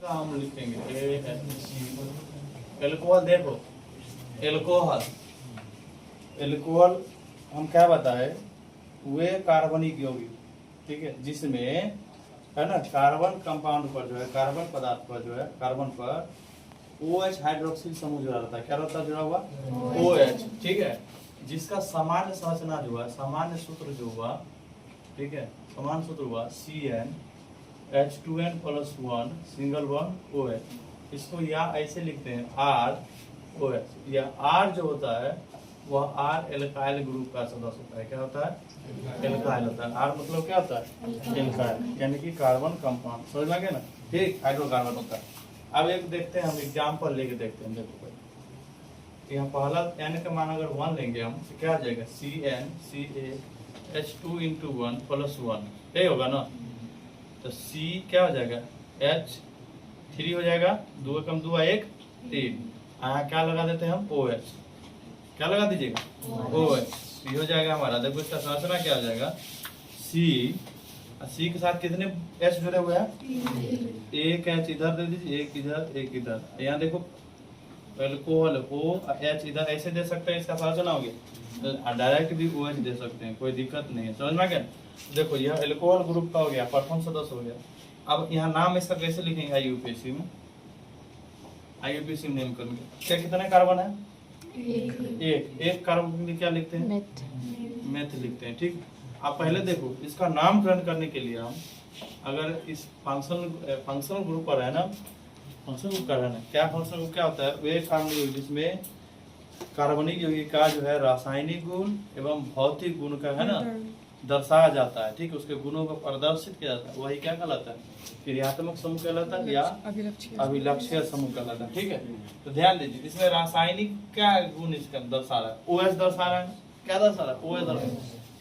का हम लिखेंगे एल्कोहल। देखो एल्कोहल, एल्कोहल हम क्या बताए, वे कार्बनिक यौगिक, ठीक है, जिसमें है ना कार्बन कंपाउंड पर जो है, कार्बन पदार्थ पर जो है, कार्बन पर OH हाइड्रोक्सिल समूह जुड़ा रहता है। क्या रहता है जुड़ा हुआ? OH, ठीक है, जिसका सामान्य संरचना जो है, सामान्य सूत्र जो हुआ, ठीक है, सामान्य सूत्र हुआ CnH2n+1 सिंगल वन OH। इसको या ऐसे लिखते हैं ROH। या R जो होता है वह R एल्काइल ग्रुप का सदस्य होता है। क्या होता है? एल्काइल होता है। R मतलब क्या होता है? एल्काइल, यानी कि कार्बन कंपाउंड। समझ में आ गया ना? ठीक, हाइड्रोकार्बन होता है। अब एक देखते हैं, हम एग्जाम्पल लेके देखते हैं। देखो भाई, यहाँ पहला n का मान अगर 1 लेंगे हम तो क्या आ जाएगा? CnCaH2×1+1, यही होगा ना? तो C क्या हो जाएगा? H3 हो जाएगा, 2 कम 2 1 3। यहाँ क्या लगा देते हैं हम? OH। क्या लगा दीजिएगा? OH। C हो जाएगा हमारा। देखो इसका संरचना क्या हो जाएगा? C के साथ कितने H जुड़े हुए हैं? एक H इधर दे दीजिए, एक इधर, एक इधर। यहाँ देखो एल्कोहल OH इधर ऐसे दे सकते हैं, इसका संरचना हो गया। डायरेक्ट भी OH दे सकते हैं, कोई दिक्कत नहीं है। समझ में आ गया? देखो यह एल्कोहल ग्रुप का हो गया, प्रथम सदस्य हो गया। अब यहाँ नाम इसका कैसे लिखेंगे? IUPAC में, IUPAC में नेम करेंगे। क्या कितने कार्बन है? एक कार्बन के लिए क्या लिखते हैं? मेथ लिखते हैं। ठीक, आप पहले देखो इसका नामकरण करने के लिए हम अगर इस फंक्शनल ग्रुप पर है ना, फंक्शनल ग्रुप का रहना, क्या फंक्शनल ग्रुप क्या होता है? वे कार्बनिक यौगिक जिसमें कार्बनिक यौगिक का जो है रासायनिक गुण एवं भौतिक गुण का है ना दर्शाया जाता है। ठीक है, उसके गुणों को प्रदर्शित किया जाता है, वही क्या कहलाता है? क्रियात्मक समूह कहलाता है या अभिलक्षीय समूह कहलाता है। ठीक है, तो ध्यान दीजिए, इसमें रासायनिक क्या गुण इसका दर्शा रहा है? OH दर्शा रहा है। क्या दर्शा रहा है? OH दर्शा रहा है।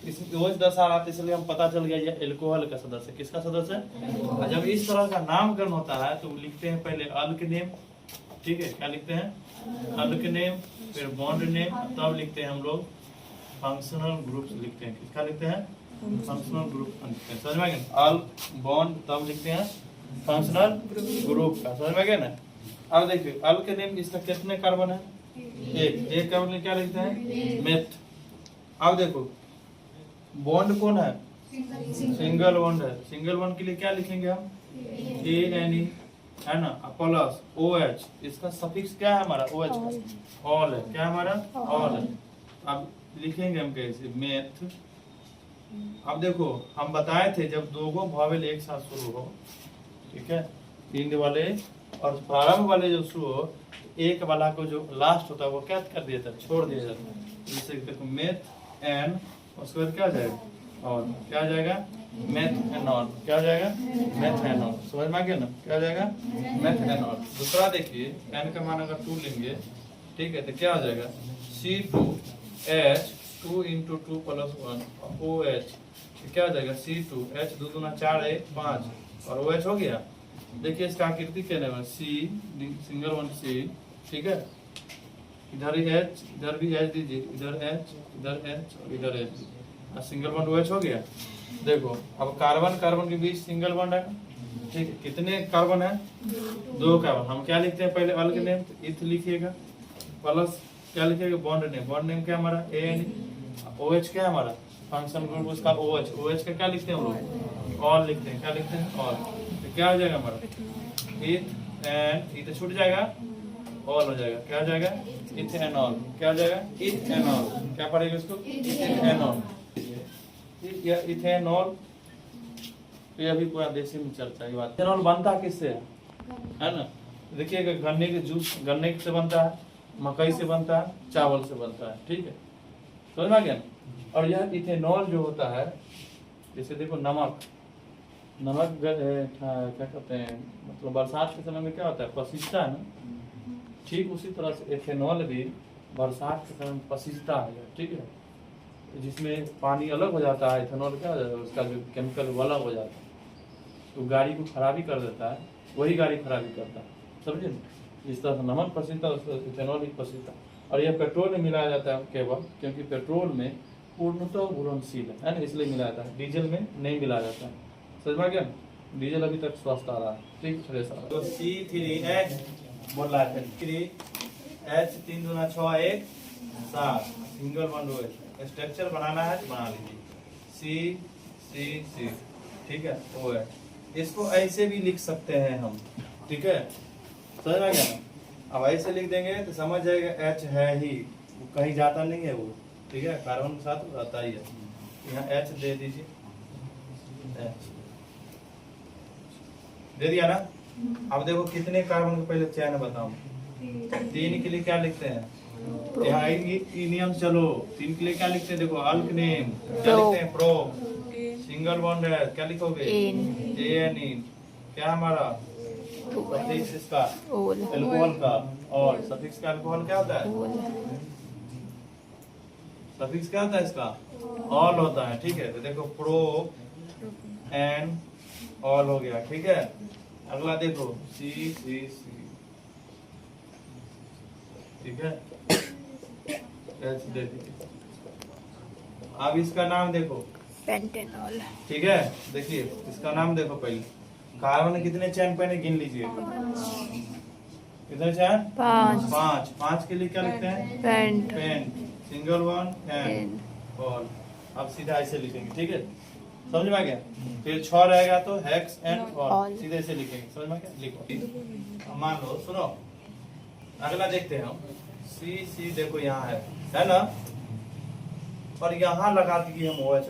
इसमें OH दर्शा रहा है, इसलिए हम पता चल गया ये एल्कोहल का सदस्य। किसका सदस्य है? जब इस तरह का नामकरण होता है तो लिखते हैं पहले अल्क नेम। ठीक है, क्या लिखते हैं? अल्क नेम, फिर बॉन्ड नेम, तब लिखते हैं हम लोग फंक्शनल ग्रुप लिखते हैं। किसका लिखते हैं? फंक्शनल ग्रुप लिखते हैं। समझ में आ गया? अल्क बॉन्ड, तब लिखते हैं फंक्शनल ग्रुप का। समझ में गया ना? अब देखिए अल्क नेम, इसका कितने कार्बन है? एक कार्बन में क्या लिखते हैं? मेथ। अब देखो बॉन्ड कौन है? सिंगल बॉन्ड है। सिंगल बॉन्ड के लिए क्या लिखेंगे हम? ANE है ना, प्लस OH। इसका सफिक्स क्या है हमारा? OH का ऑल है। क्या हमारा? ऑल है। अब लिखेंगे हम कैसे? मेथ। अब देखो हम बताए थे जब दो वॉवेल एक साथ शुरू हो, ठीक है, तीन वाले और प्रारंभ वाले जो शुरू हो, एक वाला को जो लास्ट होता है वो क्या कर दिया था? छोड़ दिया जाता है। जैसे देखो मेथ एन, उसके बाद क्या हो जाएगा? और क्या हो जाएगा? मेथेनॉल। क्या हो जाएगा? मेथेनॉल। समझ में आ गया ना? क्या हो जाएगा? मेथेनॉल। दूसरा देखिए एन का मान अगर 2 लेंगे, ठीक है, तो क्या हो जाएगा? C2H2×2+1 OH। क्या हो जाएगा? C2H 2 दूना 4 1 5 और OH हो गया। देखिए इसका आकृति क्या है? C सिंगल वन C, ठीक है, इधर ही H, इधर भी H दीजिए, इधर H, इधर H और इधर H, सिंगल बॉन्ड OH हो गया। देखो अब कार्बन कार्बन के बीच सिंगल बॉन्ड है, ठीक है, कितने कार्बन है? 2 कार्बन। हम क्या लिखते हैं पहले? अल्क नेम, तो इथ लिखिएगा, प्लस क्या लिखिएगा? Bond name. बॉन्ड नेम क्या हमारा? ANE। OH क्या है हमारा? फंक्शन ग्रुप उसका OH। OH का क्या लिखते हैं हम लोग? ऑल लिखते हैं। क्या लिखते हैं? ऑल। तो क्या हो जाएगा हमारा? इथ एंड इथ छूट जाएगा, ऑल हो जाएगा। क्या हो जाएगा? इथेनॉल। क्या हो जाएगा? इथेनॉल। क्या पढ़ेगा इसको? इथेनॉल। या इथेनॉल, ये अभी पूरा देसी में चलता है बात। इथेनॉल बनता किससे है ना? देखिएगा गन्ने के जूस, गन्ने से बनता है, मकई से बनता है, चावल से बनता है। ठीक है, समझ में आ गया? और यह इथेनॉल जो होता है, जैसे देखो नमक, नमक क्या कहते हैं, मतलब बरसात के समय में क्या होता है? पसीजता है ना। ठीक उसी तरह से इथेनॉल भी बरसात के समय में पसीजता है। ठीक है, जिसमें पानी अलग हो जाता है, इथेनॉल क्या हो जाता है? उसका जो केमिकल वो अलग हो जाता है, तो गाड़ी को खराबी कर देता है, वही गाड़ी खराबी करता है। समझे? जिस तरह से नमक पसीजता है उस तरह इथेनॉल ही पसीजता है। और यह पेट्रोल में मिलाया जाता है केवल, क्योंकि पेट्रोल में पूर्णतः घुलनशील है ना, इसलिए मिलाया जाता है। डीजल में नहीं मिलाया जाता है। समझ में आ गया? डीजल अभी तक स्वस्थ आ रहा है, ठीक फ्रेश आ रहा है। तो C3H बोल रहा है 3H 3 दूना 6 1 7 सिंगल बॉन्ड OH स्ट्रक्चर बनाना है तो बना लीजिए C, ठीक है वो है। इसको ऐसे भी लिख सकते हैं हम, ठीक है समझ में आ गया ना। अब ऐसे लिख देंगे तो समझ जाएगा H है ही, वो कहीं जाता नहीं है वो, ठीक है कार्बन के साथ रहता ही है। यहाँ H दे दीजिए, H दे दिया ना। अब देखो कितने कार्बन के पहले चयन बताओ। 3 के लिए क्या लिखते हैं, यहाँ नियम चलो। 3 के लिए क्या लिखते हैं, देखो अल्क नेम क्या लिखते हैं, प्रो सिंगल बॉन्ड है क्या लिखोगे, एन क्या हमारा सफिक्स इसका अल्कोहल का, और सफिक्स का अल्कोहल क्या होता है, सफिक्स क्या होता है इसका, ऑल होता है, ठीक है। तो देखो प्रो एन ऑल हो गया, ठीक है। अगला देखो सी, ठीक है एच दे दीजिए। अब इसका नाम देखो पेंटेनॉल, ठीक है। देखिए इसका नाम देखो पहले, कार्बन कितने चैन पहले गिन लीजिए, कितने चैन, 5 के लिए क्या लिखते हैं, pent single one ene ol. अब सीधा ऐसे लिखेंगे, ठीक है समझ में आ गया। फिर 6 रहेगा तो हेक्स एंड ऑल, सीधे से लिखेंगे, समझ में आ गया। लिखो मान लो, सुनो अगला देखते हैं हम। सी देखो यहाँ है ना, और यहाँ लगा दिए हम OH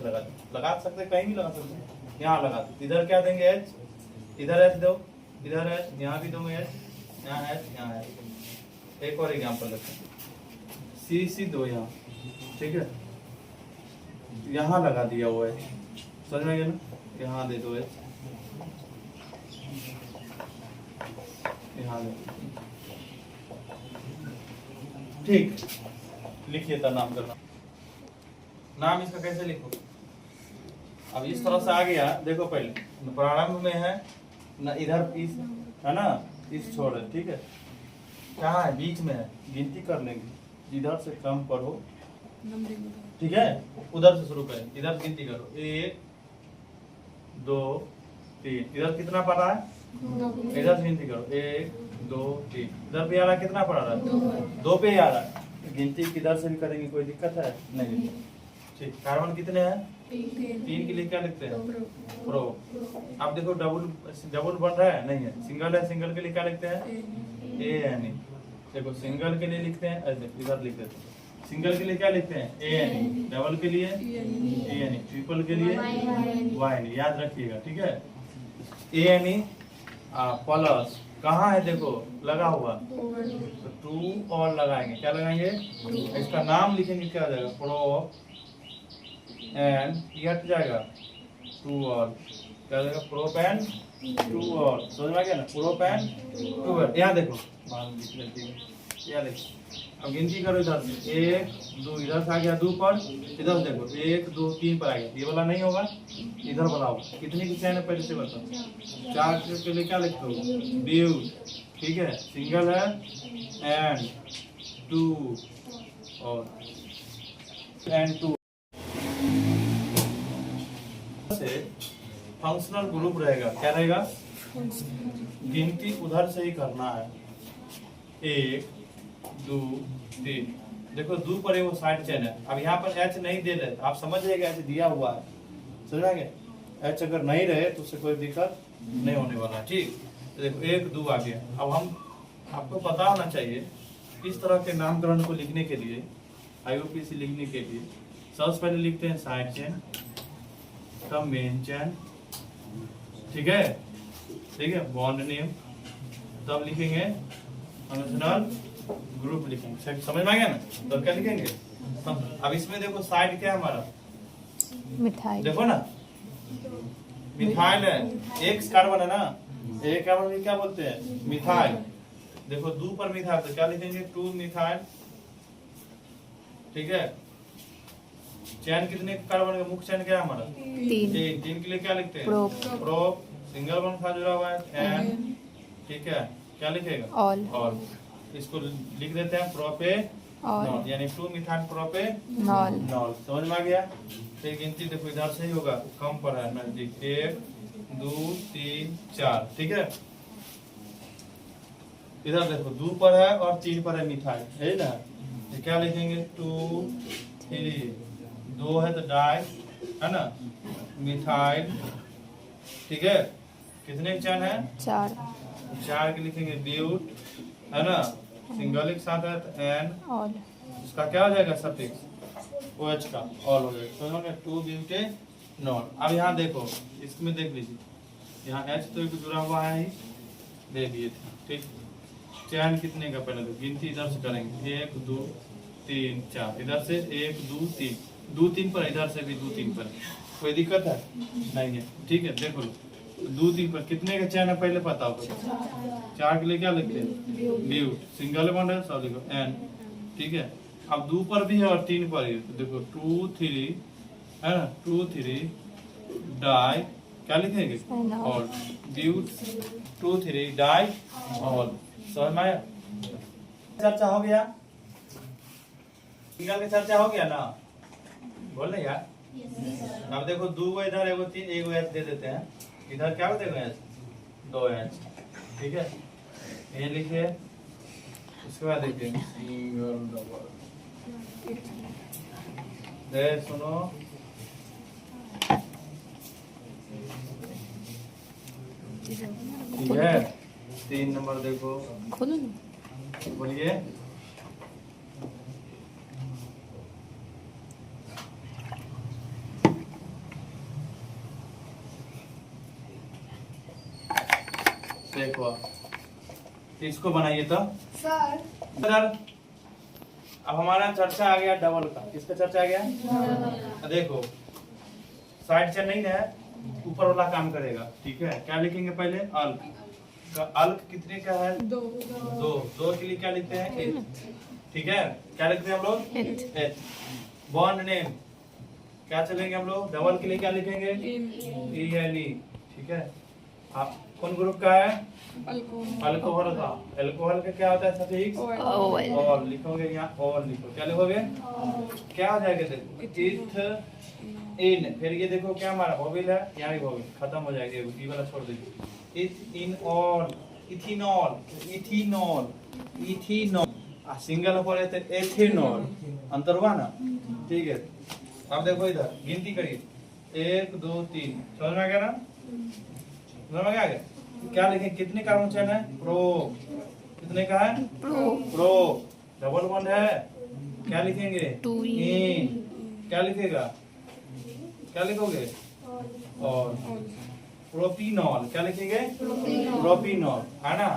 लगा सकते, कहीं भी लगा सकते, यहाँ लगा दो। इधर क्या देंगे H, इधर H दो, इधर H, यहाँ भी दूंगे H, यहाँ H, यहाँ H। एक और एग्जाम्पल लेते हैं, C दो यहाँ, ठीक है यहाँ लगा दिया OH, समझ में गया ना। यहाँ दे दो H, यहाँ दे, ठीक लिखिए तो नाम करना। नाम इसका कैसे लिखो, अब इस तरह से आ गया। देखो पहले प्रारंभ में है ना, इधर इस है ना, इस छोड़ है, ठीक है कहाँ है, बीच में है, गिनती कर लेंगे, इधर से कम पढ़ो, ठीक है उधर से शुरू करें, इधर गिनती करो 1 2 3, इधर कितना पड़ा है, इधर से गिनती करो 1 2 3, इधर पे आ रहा है कितना पड़ा रहा है, 2 पे आ रहा है। गिनती किधर से भी करेंगे, कोई दिक्कत है नहीं, ठीक। कार्बन कितने हैं, 3 के लिए क्या लिखते हैं, प्रो। अब देखो डबल बन रहा है, नहीं है, सिंगल है, सिंगल के लिए क्या लिखते हैं, एन। देखो सिंगल के लिए लिखते हैं ऐसे, इधर लिख देते हैं। सिंगल के लिए क्या लिखते हैं, एन, डबल के लिए एन, ट्रिपल के लिए वाइन, याद रखिएगा, ठीक है। एन प्लस कहाँ है, देखो लगा हुआ, तो 2 और लगाएंगे, क्या लगाएंगे, इसका नाम लिखेंगे, क्या हो जाएगा, प्रो एंड ये हट जाएगा 2 और, क्या हो जाएगा, प्रोपेन 2 और, समझ में आ गया ना, प्रोपेन 2 और। यहाँ देखो मान लिख लेते हैं, यहाँ देखो अब गिनती करो, इधर से 1 2, इधर से आ गया 2 पर, इधर देखो 1 2 3 पर आ गया, ये वाला नहीं होगा, इधर वाला होगा। कितनी की चैन है पहले से बताओ, 4 के लिए क्या लिखते हो, ड्यूज, ठीक है सिंगल है एंड 2 और एंड 2 से फंक्शनल ग्रुप रहेगा, क्या रहेगा, गिनती उधर से ही करना है, 1 2 3। देखो 2 पर वो साइड चेन है, अब यहाँ पर H नहीं दे रहे, आप समझ जाइएगा H दिया हुआ है, समझ आएंगे। H अगर नहीं रहे तो उससे कोई दिक्कत नहीं होने वाला, ठीक। तो देखो 1 2 आ गया। अब हम आपको पता होना चाहिए इस तरह के नामकरण को लिखने के लिए, IUPAC लिखने के लिए सबसे पहले लिखते हैं साइड चेन, तब मेन चेन, ठीक है बॉन्ड नेम, तब लिखेंगे फंक्शनल ग्रुप, लिखेंगे, समझ में आ गया ना। तो क्या लिखेंगे, अब इसमें देखो साइड क्या है हमारा, मिथाइल, देखो ना मिथाइल है, एक कार्बन है ना, एक कार्बन क्या बोलते हैं, मिथाइल। देखो 2 पर मिथाइल, तो क्या लिखेंगे, 2 मिथाइल, ठीक है। चैन कितने कार्बन का, मुख्य चैन क्या है हमारा, 3 के लिए क्या लिखते हैं, प्रो सिंगल बॉन्ड का जुड़ा हुआ है एन, ठीक है क्या लिखेगा, ऑल। इसको लिख देते हैं प्रोपे नॉल, यानी 2 मिथाइल प्रोपे नॉल, समझ में आ गया। फिर गिनती देखो इधर से ही होगा, कम पर है नजदीक, 1 2 3 4, ठीक है। इधर देखो 2 पर है और 3 पर है मिथाइल, है ना। तो क्या लिखेंगे 2 3, 2 है तो डाई, है ना, मिथाइल, ठीक है। कितने चैन है 4 4 के लिखेंगे ब्यूट, है ना, सिंगल के साथ है तो एन, ऑल उसका क्या हो जाएगा सफिक्स OH का ऑल हो जाएगा। तो हमने 2 ब्यूटेनॉल। अब यहाँ देखो, इसमें देख लीजिए, यहाँ H तो एक जुड़ा हुआ है ही, ले लिए थे, ठीक। चैन कितने का पहले तो गिनती इधर से करेंगे 1 2 3 4, इधर से 1 2 3, 2 3 पर, इधर से भी 2 3 पर, कोई दिक्कत है नहीं है, ठीक है। देखो लो 2 3 पर कितने का चैन है पहले पता होगा। 4 के लिए क्या लिखते हैं ब्यूट, सिंगल बॉन्ड है सब लिखो एन, ठीक है। अब 2 पर भी है और 3 पर ही, तो देखो 2 3, है ना, 2 3 डाई, क्या लिखेंगे और ब्यूट 2 3 डाई और समझ में आया। चर्चा हो गया, सिंगल की चर्चा हो गया ना, बोल रहे यार। अब देखो 2 को इधर, एगो 3, एगो H दे देते हैं, इधर क्या देंगे H 2 H, ठीक है। ये लिखिए, उसके बाद देखिए सिंगल डबल, सुनो ठीक है। 3 नंबर देखो, खोलो ना। बोलिए देखो, इसको बनाइए तो सर। अब हमारा चर्चा आ गया डबल का, किसका चर्चा आ गया देखो, साइड चेन नहीं है, ऊपर वाला काम करेगा, ठीक है। क्या लिखेंगे पहले अल्क का, अल्क कितने का है 2 के लिए क्या लिखते हैं H, ठीक है। क्या लिखते हैं हम लोग H। बॉन्ड नेम क्या चलेंगे हम लोग, डबल के लिए क्या लिखेंगे E, ठीक है। आप कौन ग्रुप का है अल्कोहल का, अल्कोहल का क्या होता है सफिक्स ऑल, लिखोगे यहाँ ऑल लिखो, क्या लिखोगे क्या हो जाएगा देखो इथ इन, फिर ये देखो क्या हमारा वोवेल है, यहाँ भी वोवेल खत्म हो जाएगा, ये वाला छोड़ दीजिए। इथ in all, ethanol, ethanol, ethanol, single पर है तो एथेनॉल, अंतर हुआ ना, ठीक है। अब देखो इधर गिनती करिए 1 2 3, समझ में आ गया ना, समझ में आ गया। क्या लिखें कितने कार्बन चेन है प्रो, कितने का है प्रो, डबल बॉन्ड है, क्या लिखेंगे 2 इन, क्या लिखेगा, क्या लिखोगे और प्रोपीनॉल, क्या लिखेंगे प्रोपीनॉल, है ना।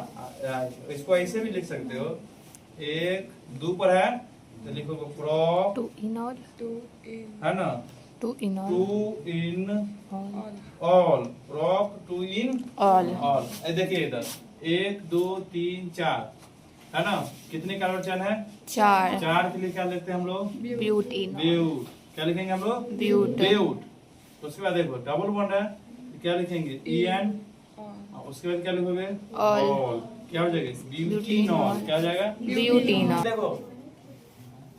इसको ऐसे भी लिख सकते हो, 1 2 पर है तो लिखोगे प्रो 2 इनॉल, है ना, 2 इनॉल 2 in all, prop 2 in all. देखिए इधर 1 2 3 4, है ना। कितने कार्बन चेन है 4 4 के लिए क्या लिखते हैं हम लोग ब्यूटीन, ब्यूट, क्या लिखेंगे हम लोग ब्यूट, ब्यूट। उसके बाद देखो डबल बॉन्ड है तो क्या लिखेंगे EN, उसके बाद क्या लिखोगे ऑल, क्या हो जाएगा ब्यूटीनॉल, क्या हो जाएगा ब्यूटीनॉल। देखो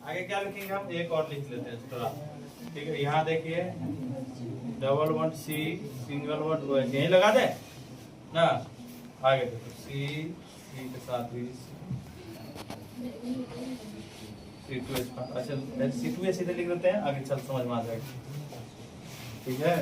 आगे क्या लिखेंगे हम, एक और लिख लेते हैं थोड़ा, ठीक है। यहाँ देखिए double bond C, single bond OH, यही लगा दे ना। आगे देखो C के साथ भी C2H, अच्छा C2H सीधे लिख देते हैं, आगे चल समझ में आ जाएगा, ठीक है।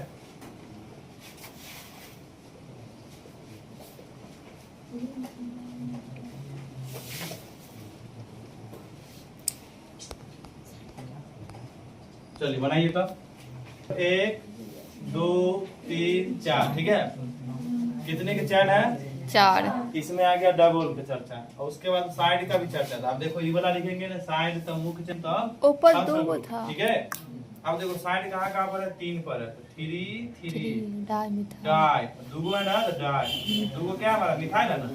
चलिए बनाइए तो 1 2 3 4, ठीक है। कितने के चैन है 4 इसमें आ गया डबल का चर्चा, और उसके बाद साइड का भी चर्चा था। अब देखो ये वाला लिखेंगे ना, साइड तो मुख्य चैन तो ऊपर 2 था, ठीक है। अब देखो साइड कहाँ पर है 3 पर है, 3 3 डाई मिथाइल, डाई, दूगो है ना तो डाई, दूगो क्या हमारा मिथाइल है ना,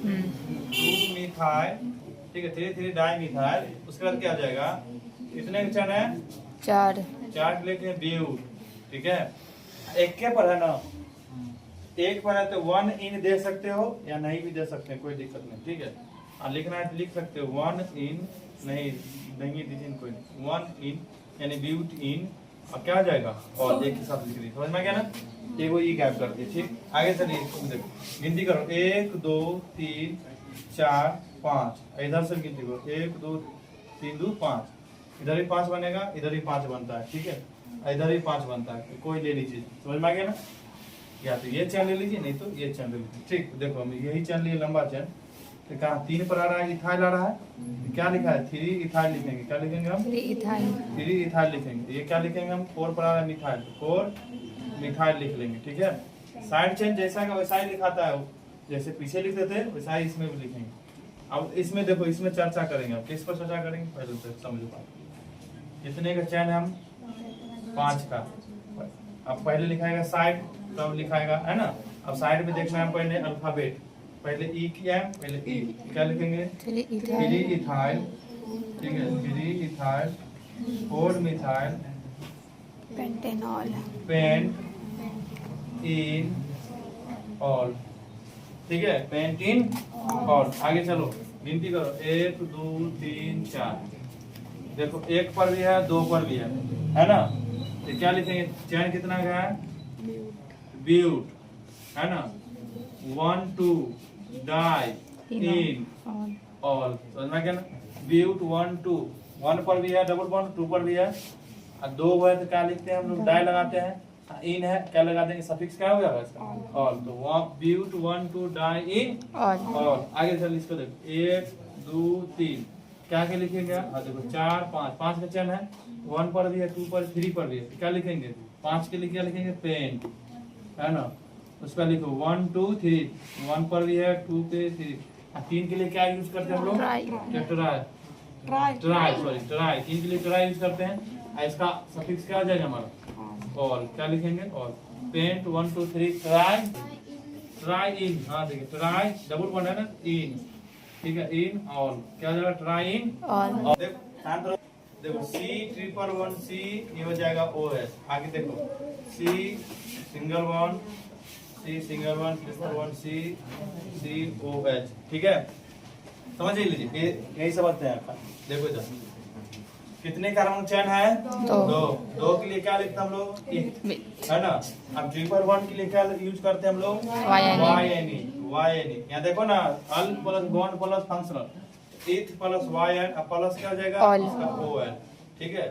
2 मिथाइल, ठीक है, 3 3 डाई मिथाइल। उसके बाद क्या आ जाएगा, कितने के चैन है 4 4 लेके ब्यूट, ठीक है। एक के पर है ना, एक पर है तो 1 इन दे सकते हो या नहीं भी दे सकते हैं, कोई दिक्कत नहीं, ठीक है। और लिखना है तो लिख सकते हो 1 इन, नहीं नहीं दीजिए कोई नहीं, 1 इन यानी ब्यूट इन अब क्या आ जाएगा और एक के साथ लिख रही समझ में गया ना। एक वो ई गैप कर दी ठीक। आगे चलिए देखो गिनती करो 1 2 3 4 5 इधर से गिनती करो 1 2 3 2 5 इधर भी 5 बनेगा इधर भी 5 बनता है ठीक है इधर भी 5 बनता है कोई ले लीजिए समझ में आ गया ना। या तो ये चैन ले लीजिए नहीं तो ये चैन ले लीजिए ठीक। देखो हम यही चैन लिए लंबा चैन तो कहा 3 पर आ रहा है इथाइल आ रहा है क्या लिखा है 3 इथाइल लिखेंगे क्या लिखेंगे हम 3 इथाइल लिखेंगे। ये क्या लिखेंगे हम 4 पर आ रहा है मिथाइल 4 मिथाइल लिख लेंगे ठीक है। साइड चेन जैसा का वैसा ही लिखाता है जैसे पीछे लिखते थे वैसा ही इसमें भी लिखेंगे। अब इसमें देखो इसमें चर्चा करेंगे अब किस पर चर्चा करेंगे पहले से समझ पाओ। कितने का चैन है हम 5 का। अब पहले लिखाएगा साइड तब लिखाएगा है ना। अब साइड में देखना है पहले अल्फाबेट पहले ई किया है पहले ई क्या लिखेंगे 3 इथाइल ठीक है 3 ethyl 4 methyl pentenol pent ene ol ठीक है पेंट इन ऑल। आगे चलो गिनती करो 1 2 3 4 देखो 1 पर भी है 2 पर भी है ना। तो क्या लिखेंगे चैन कितना का है ब्यूट है ना 1 2 डाई इन ऑल समझ में क्या ना। ब्यूट 1 2 1 पर भी है डबल बॉन्ड 2 पर भी है और 2 है तो क्या लिखते हैं हम लोग डाई लगाते हैं इन है क्या लगा देंगे सफिक्स क्या हो गया इसका ऑल तो ब्यूट 1 2 डाई इन ऑल। आगे चल इसको देखो 1 2 3 क्या क्या लिखेंगे देखो 4 5 5 का चैन है 1 पर भी है 2 पर 3 पर भी है क्या लिखेंगे 5 के लिए क्या लिखेंगे पेंट है ना। उसका लिखो 1 2 3 1 पर भी है 2 पे 3 के लिए क्या यूज करते हैं हम लोग ट्राई सॉरी ट्राई 3 के लिए ट्राई यूज करते हैं। इसका सफिक्स क्या आ जाएगा हमारा ऑल क्या लिखेंगे ऑल पेंट 1 2 3 ट्राई इन हाँ देखिए ट्राई डबल बॉन्ड है ना इन ठीक है इन ऑल क्या जाएगा ट्राई इन ऑल। देखो C 1 C ये हो जाएगा OS। आगे देखो C single bond C single bond C COH ठीक है समझ लीजिए यही समझते हैं। देखो इधर कितने कार्बन चैन है 2 के लिए क्या लिखते हैं हम लोग है ना। अब 1 के लिए क्या यूज करते हैं हम लोग YNE यहाँ देखो ना अल प्लस बॉन्ड प्लस फंक्शनल इथ प्लस YN अब प्लस क्या हो जाएगा इसका ON ठीक है।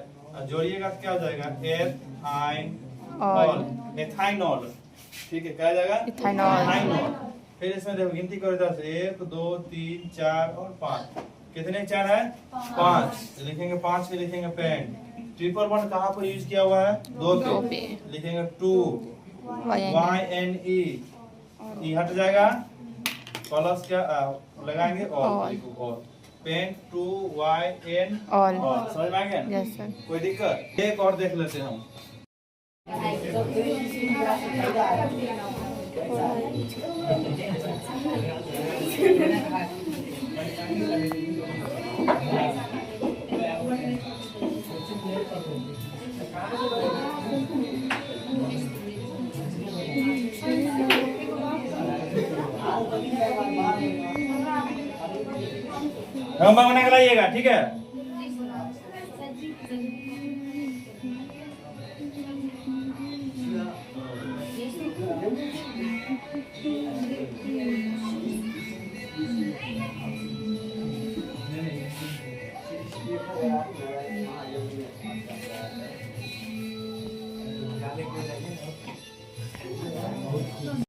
जोड़िएगा क्या हो जाएगा एथाइनॉल ठीक है क्या हो जाएगा एथाइनॉल। फिर इसमें देखो गिनती करो इधर से 1 2 3 4 और 5 कितने चैन है 5 लिखेंगे 5 के लिखेंगे पेंट 1 कहाँ पर यूज किया हुआ है 2 पे लिखेंगे 2 YNE ई हट जाएगा प्लस क्या लगाएंगे और पेंट 2 YN ऑल समझ में आ गया यस सर। कोई दिक्कत एक और देख लेते हैं हम होमवर्क बना के लाइएगा ठीक है।